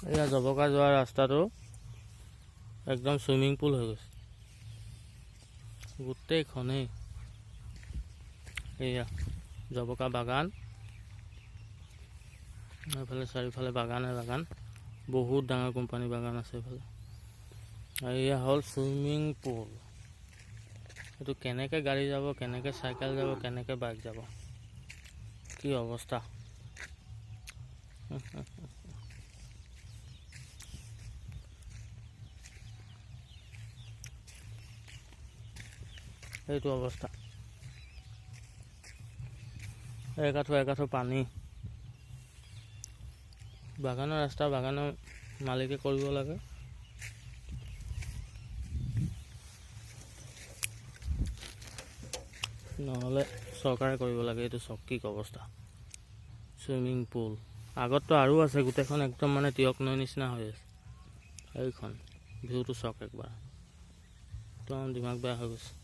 এয়া জবকা যোৱা ৰাস্তাটো একদম সুইমিং পুল হৈ গৈছে গোটেইখনেই। এয়া জবকা বাগান, এইফালে চাৰিওফালে বাগানে বাগান, বহুত ডাঙৰ কোম্পানী বাগান আছে এইফালে। আৰু এয়া হ'ল সুইমিং পুল। এইটো কেনেকৈ গাড়ী যাব, কেনেকৈ চাইকেল যাব, কেনেকৈ বাইক যাব, কি অৱস্থা। এইটো অৱস্থা, একাঠো পানী। বাগানৰ ৰাস্তা বাগানৰ মালিকে কৰিব লাগে। নহ'লে চৰকাৰে কৰিব লাগে। এইটো চব কি অৱস্থা। সুইমিং পুল আগততো আৰু আছে, গোটেইখন একদম মানে তিয়ক নৈ নিচিনা হৈ আছে। এইখন ভিউটো চক একবাৰ, একদম দিমাগ বেয়া হৈ গৈছে।